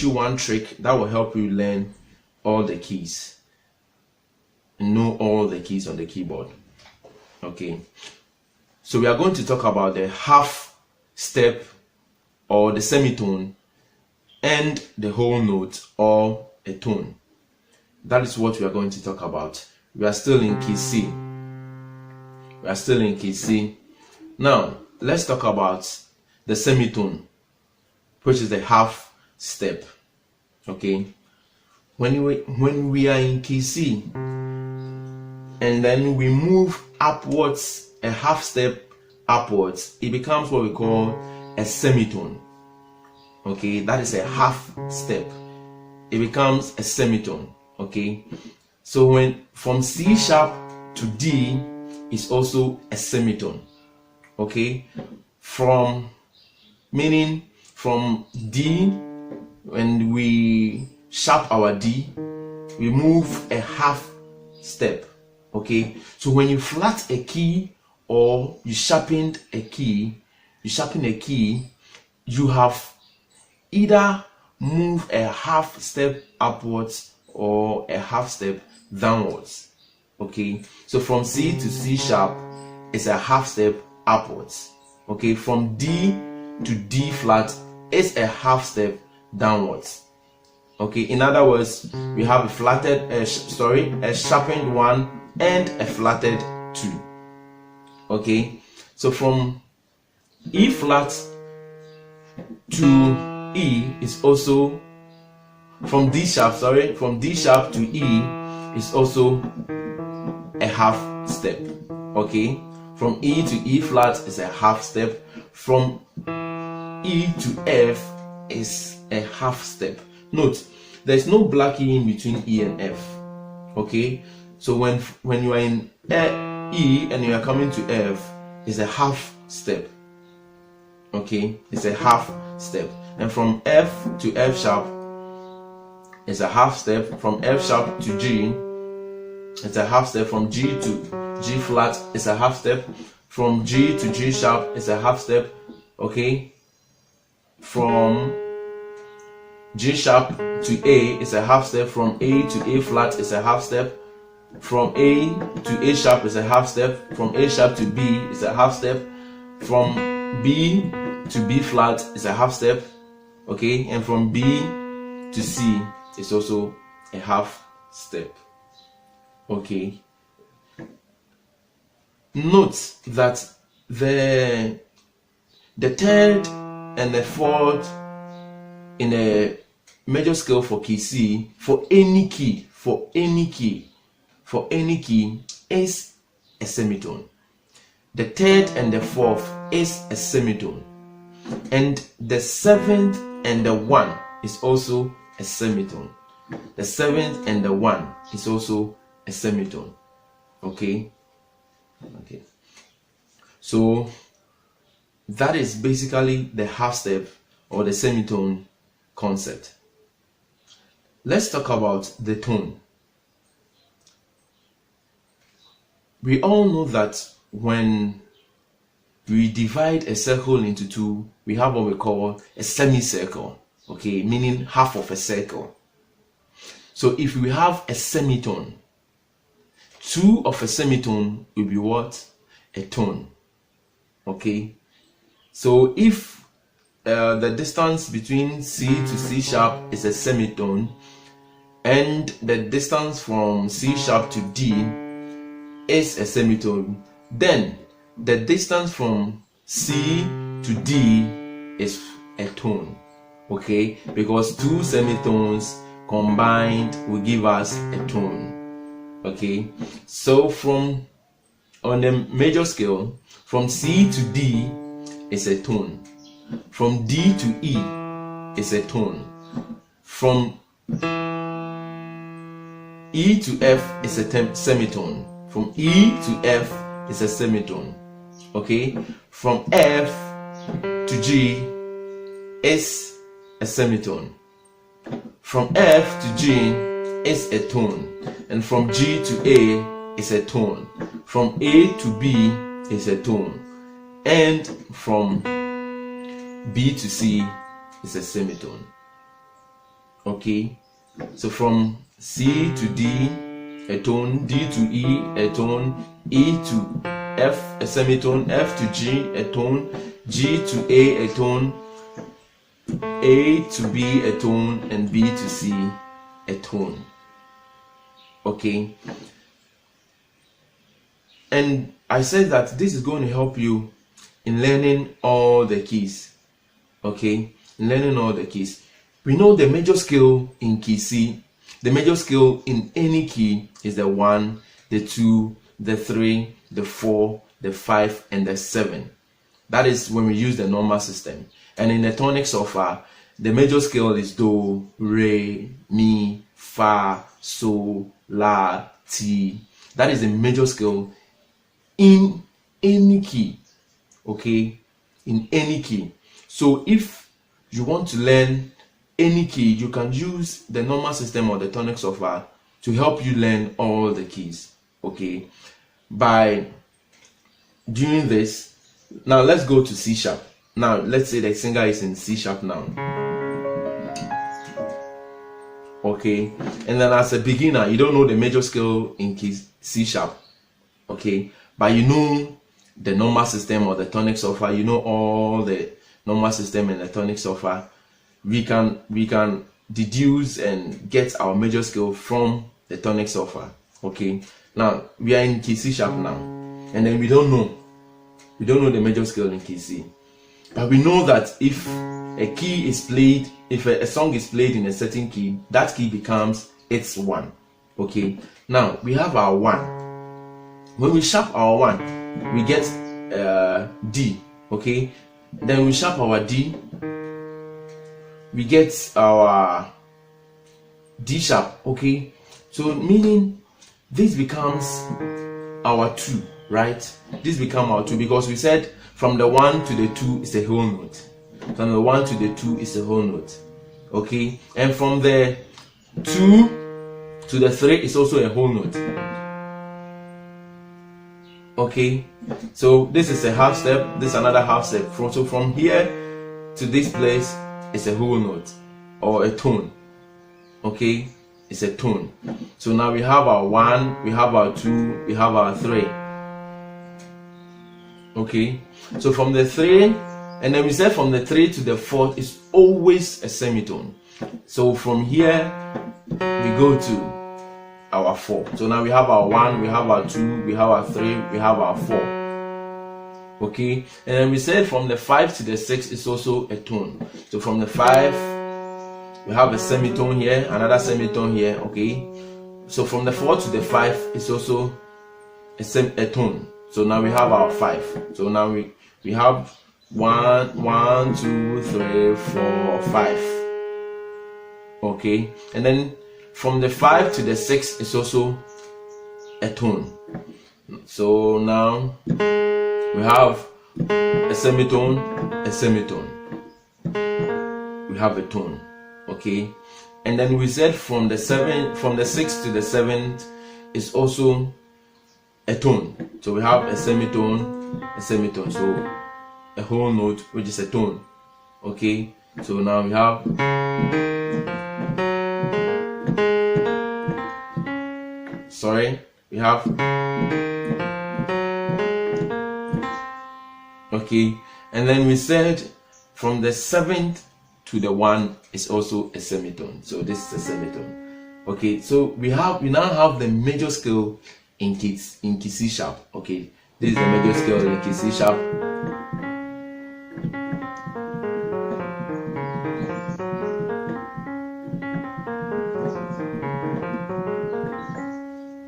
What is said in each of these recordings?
you one trick that will help you learn all the keys, know all the keys on the keyboard. Okay, so we are going to talk about the half step or the semitone and the whole note or a tone. That is what we are going to talk about. We are still in key C. We are still in key C. Now, let's talk about the semitone, which is the half step. Okay, when we are in key C and then we move upwards a half step upwards, it becomes what we call a semitone. Okay, that is a half step. It becomes a semitone. Okay, so when from C sharp to D is also a semitone. Okay, from D, when we sharp our D, we move a half step. Okay, so when you flat a key or you sharpen a key, you have either move a half step upwards or a half step downwards. Okay, so from C to C sharp is a half step upwards. Okay, from D to D flat is a half step downwards. Okay, in other words, we have a sharpened one and a flatted two. Okay, so from E flat to E is also from D sharp to E is also a half step. Okay, from E to E flat is a half step. From E to F is a half step. Note, there's no black E in between E and F. Okay, so when you are in E and you are coming to F, is a half step. Okay, it's a half step. And from F to F sharp is a half step. From F sharp to G, it's a half step. From G to G flat is a half step. From G to G sharp is a half step. Okay, from G sharp to A is a half step. From A to A flat is a half step. From A to A sharp is a half step. From A sharp to B is a half step. From B to B flat is a half step. Okay, and from B to C is also a half step. Okay, note that the third and the fourth in a major scale for key C, for any key is a semitone. The third and the fourth is a semitone, and the seventh and the one is also a semitone. The seventh and the one is also a semitone. Okay, so that is basically the half step or the semitone concept. Let's talk about the tone. We all know that when we divide a circle into two, we have what we call a semicircle. Okay, meaning half of a circle. So if we have a semitone, two of a semitone will be what? A tone. Okay, so if the distance between C to C sharp is a semitone, and the distance from C sharp to D is a semitone, then the distance from C to D is a tone. Okay, because two semitones combined will give us a tone. Okay, so on the major scale, from C to D is a tone. From D to E is a tone. From E to F is a semitone. From E to F is a semitone. Okay, from F to G is a semitone. From F to G is a tone, and from G to A is a tone. From A to B is a tone, and from B to C is a semitone. Okay, so from C to D, a tone, D to E, a tone, E to F, a semitone, F to G, a tone, G to A tone, A to B, a tone, and B to C, a tone. Okay, and I said that this is going to help you in learning all the keys. Okay, in learning all the keys. We know the major scale in key C. The major scale in any key is the 1, the 2, the 3, the 4, the 5, and the 7. That is when we use the normal system. And in the tonic solfa, the major scale is do, re, mi, fa, sol, la, ti. That is the major scale in any key. Okay, in any key. So if you want to learn any key, you can use the normal system or the tonic solfa to help you learn all the keys. Okay, by doing this, now let's go to C sharp. Now let's say the singer is in C sharp now. Okay, and then as a beginner, you don't know the major scale in key C sharp. Okay, but you know the normal system or the tonic solfa, you know all the normal system and the tonic solfa. We can deduce and get our major scale from the tonic solfa. Okay, now we are in key C sharp now, and then we don't know the major scale in key C, but we know that if a key is played, if a song is played in a certain key, that key becomes its 1. Okay, now we have our 1. When we sharp our 1, we get D. Okay, then we sharp our D, we get our D sharp. Okay, so meaning this becomes our 2, right? This becomes our 2 because we said from the 1 to the 2 is a whole note. From the 1 to the 2 is a whole note. Okay, and from the 2 to the 3 is also a whole note. Okay, so this is a half step, this is another half step. So from here to this place is a whole note or a tone. Okay, it's a tone. So now we have our 1, we have our 2, we have our 3. Okay, so from the 3, and then we said from the 3 to the 4th is always a semitone. So from here we go to our 4. So now we have our 1, we have our 2, we have our 3, we have our 4. Okay, and then we said from the 5 to the 6 is also a tone. So from the 5 we have a semitone here, another semitone here. Okay, so from the 4 to the 5 is also a tone. So now we have our 5. So now we have 1, 2, 3, 4, 5. Okay, and then from the 5 to the 6 is also a tone. So now we have a semitone, a semitone. We have a tone. Okay, and then we said from the 6 to the 7th is also a tone. So we have a semitone, a semitone. So a whole note, which is a tone. Okay, so now we have we have okay, and then we said from the 7th to the 1 is also a semitone. So this is a semitone. Okay, so we now have the major scale in key C sharp. Okay, this is the major scale in key C sharp.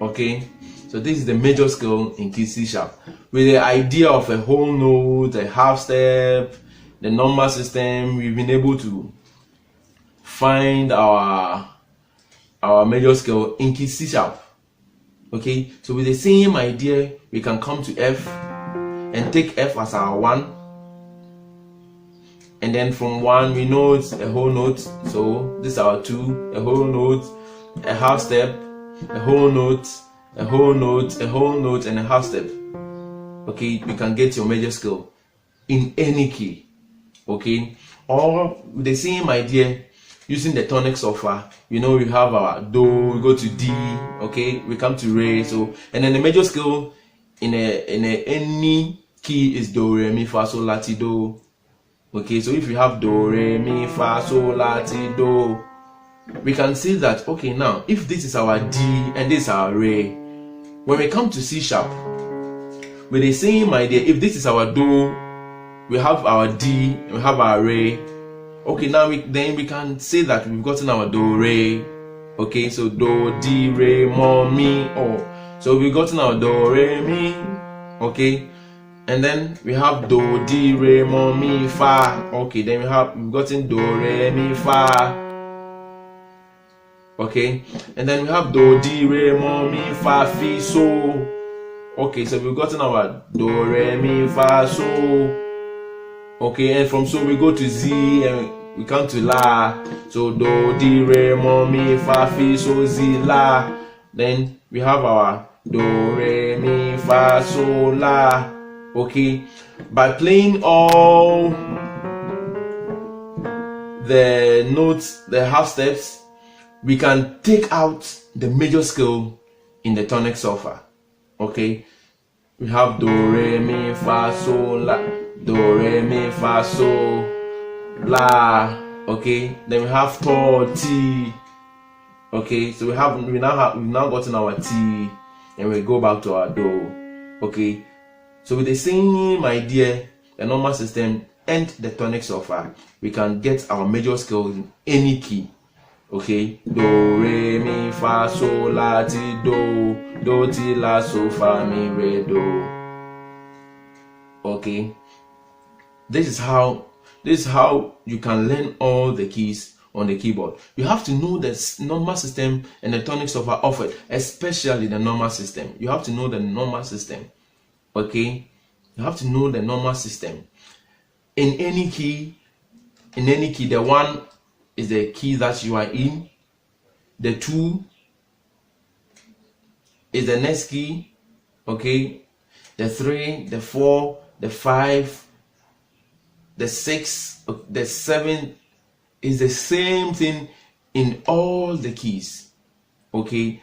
Okay, so this is the major scale in key C sharp with the idea of a whole note, a half step, the normal system. We've been able to find our major scale in key C sharp. Okay, so with the same idea, we can come to F and take F as our 1, and then from 1 we know it's a whole note. So this is our 2, a whole note, a half step, a whole note, a whole note, a whole note, and a half step. Okay, you can get your major scale in any key. Okay, or with the same idea, using the tonic solfa, we have our do, we go to D, okay, we come to re. So and then the major scale in any key is do, re, mi, fa, sol, la, ti, do. Okay, so if you have do, re, mi, fa, sol, la, ti, do, we can see that, okay, now if this is our D and this is our re, when we come to C sharp with the same idea, if this is our do, we have our D and we have our re. Okay, now we can say that we've gotten our do, re. Okay, so do, D, re, mo, mi, oh. So we've gotten our do, re, mi. Okay, and then we have do, D, re, mo, mi, fa. Okay, then we've gotten do, re, mi, fa. Okay, and then we have do, D, re, mo, mi, fa, fi, so. Okay, so we've gotten our do, re, mi, fa, so. Okay, and from so we go to Z and we come to La. So do, di, re, mo, mi, fa, fi, so, Z, La. Then we have our do, re, mi, fa, so, La. Okay, by playing all the notes, the half steps, we can take out the major scale in the tonic solfa. Okay, we have do, re, mi, fa, so, la. Do, re, mi, fa, so, la. Okay, then we have to, ti. Okay, so we've now gotten our T and we go back to our do. Okay, so with the same idea, the normal system and the tonic solfa, we can get our major scale in any key. Okay, do, re, mi, fa, so, la, ti, do, ti, la, so, fa, mi, re, do. Okay, this is how you can learn all the keys on the keyboard. You have to know the normal system and the tonic solfa offered, especially the normal system. You have to know the normal system. Okay, you have to know the normal system. In any key, the 1 is the key that you are in. The 2 is the next key. Okay, the 3, the 4, the 5, the 6, the 7 is the same thing in all the keys. Okay,